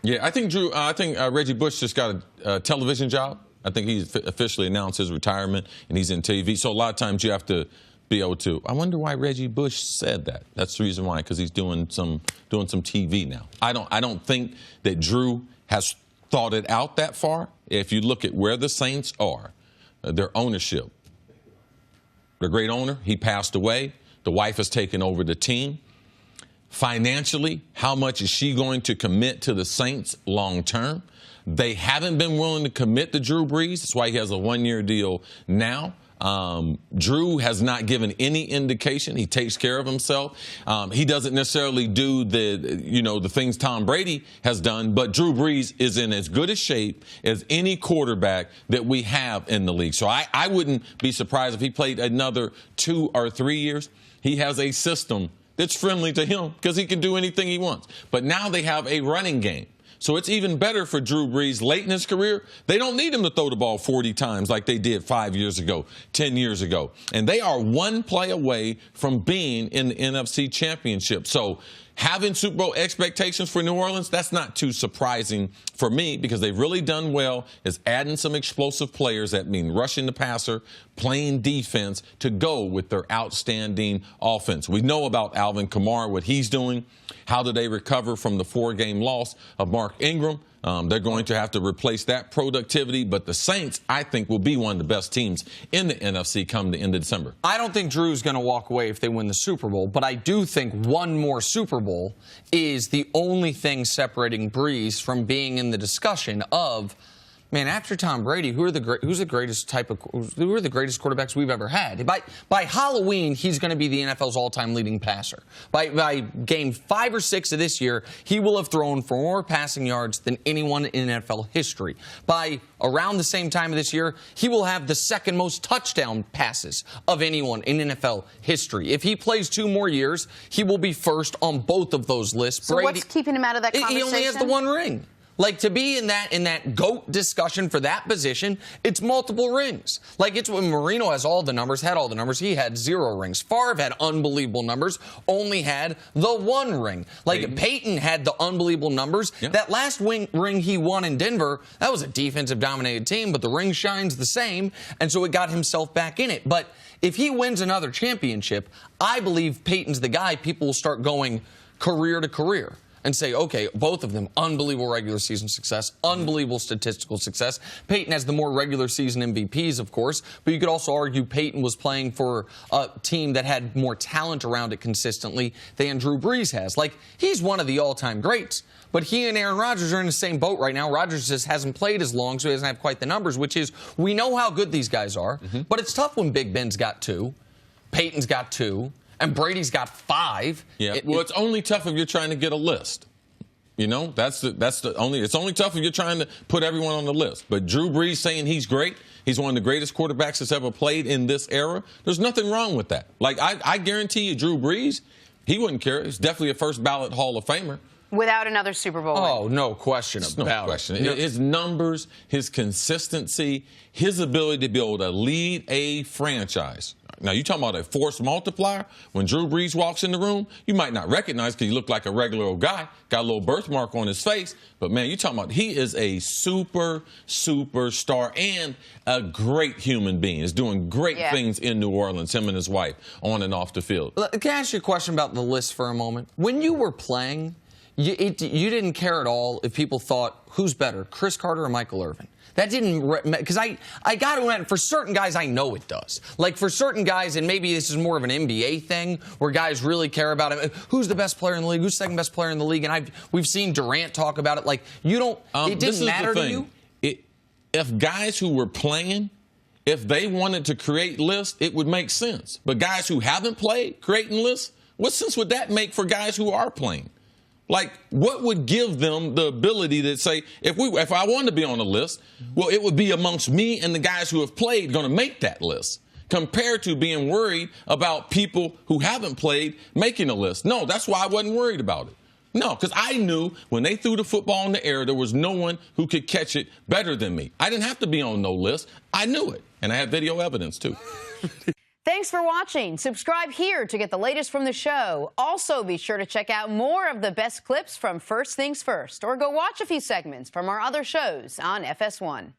Yeah, I think Reggie Bush just got a television job. I think he's officially announced his retirement, and he's in TV. So a lot of times you have to be able to. I wonder why Reggie Bush said that. That's the reason why, because he's doing some TV now. I don't think that Drew has thought it out that far. If you look at where the Saints are, their ownership, the great owner, he passed away. The wife has taken over the team. Financially, how much is she going to commit to the Saints long term? They haven't been willing to commit to Drew Brees. That's why he has a one-year deal now. Drew has not given any indication. He takes care of himself. He doesn't necessarily do the things Tom Brady has done, but Drew Brees is in as good a shape as any quarterback that we have in the league. So I wouldn't be surprised if he played another 2 or 3 years. He has a system that's friendly to him because he can do anything he wants. But now they have a running game. So it's even better for Drew Brees late in his career. They don't need him to throw the ball 40 times like they did 5 years ago, 10 years ago. And they are one play away from being in the NFC Championship. So having Super Bowl expectations for New Orleans, that's not too surprising for me because they've really done well is adding some explosive players that mean rushing the passer, playing defense to go with their outstanding offense. We know about Alvin Kamara, what he's doing. How do they recover from the 4-game loss of Mark Ingram? They're going to have to replace that productivity. But the Saints, I think, will be one of the best teams in the NFC come the end of December. I don't think Drew's going to walk away if they win the Super Bowl. But I do think one more Super Bowl is the only thing separating Brees from being in the discussion of, man, after Tom Brady, who are the greatest quarterbacks we've ever had? By Halloween, he's going to be the NFL's all-time leading passer. By game 5 or 6 of this year, he will have thrown for more passing yards than anyone in NFL history. By around the same time of this year, he will have the second most touchdown passes of anyone in NFL history. If he plays 2 more years, he will be first on both of those lists. So what's keeping him out of that conversation? He only has the 1 ring. Like, to be in that GOAT discussion for that position, it's multiple rings. Like, it's when Marino had all the numbers. He had 0 rings. Favre had unbelievable numbers, only had the 1 ring. Like, Peyton had the unbelievable numbers. Yeah. That last ring he won in Denver, that was a defensive-dominated team, but the ring shines the same, and so it got himself back in it. But if he wins another championship, I believe Peyton's the guy people will start going career to career and say, okay, both of them, unbelievable regular season success, unbelievable statistical success. Peyton has the more regular season MVPs, of course, but you could also argue Peyton was playing for a team that had more talent around it consistently than Drew Brees has. Like, he's one of the all-time greats, but he and Aaron Rodgers are in the same boat right now. Rodgers just hasn't played as long, so he doesn't have quite the numbers, which is, we know how good these guys are, but it's tough when Big Ben's got 2, Peyton's got 2, and Brady's got 5. Yeah. It's only tough if you're trying to get a list. You know, it's only tough if you're trying to put everyone on the list. But Drew Brees saying he's great, he's one of the greatest quarterbacks that's ever played in this era, there's nothing wrong with that. Like, I guarantee you, Drew Brees, he wouldn't care. He's definitely a first ballot Hall of Famer. Without another Super Bowl win. No question about it. His numbers, his consistency, his ability to be able to lead a franchise. Now, you're talking about a force multiplier. When Drew Brees walks in the room, you might not recognize because he looked like a regular old guy, got a little birthmark on his face. But, man, you're talking about he is a superstar and a great human being. He's doing great things in New Orleans, him and his wife, on and off the field. Can I ask you a question about the list for a moment? When you were playing, you didn't care at all if people thought, who's better, Cris Carter or Michael Irvin? That didn't, because I got to admit, for certain guys, I know it does. Like, for certain guys, and maybe this is more of an NBA thing, where guys really care about it. Who's the best player in the league? Who's the second best player in the league? And we've seen Durant talk about it. Like, you don't, it didn't matter to you? If guys who were playing, if they wanted to create lists, it would make sense. But guys who haven't played, creating lists, what sense would that make for guys who are playing? Like, what would give them the ability to say, if I wanted to be on a list, well, it would be amongst me and the guys who have played going to make that list, compared to being worried about people who haven't played making a list. No, that's why I wasn't worried about it. No, because I knew when they threw the football in the air, there was no one who could catch it better than me. I didn't have to be on no list. I knew it, and I had video evidence, too. Thanks for watching. Subscribe here to get the latest from the show. Also, be sure to check out more of the best clips from First Things First, or go watch a few segments from our other shows on FS1.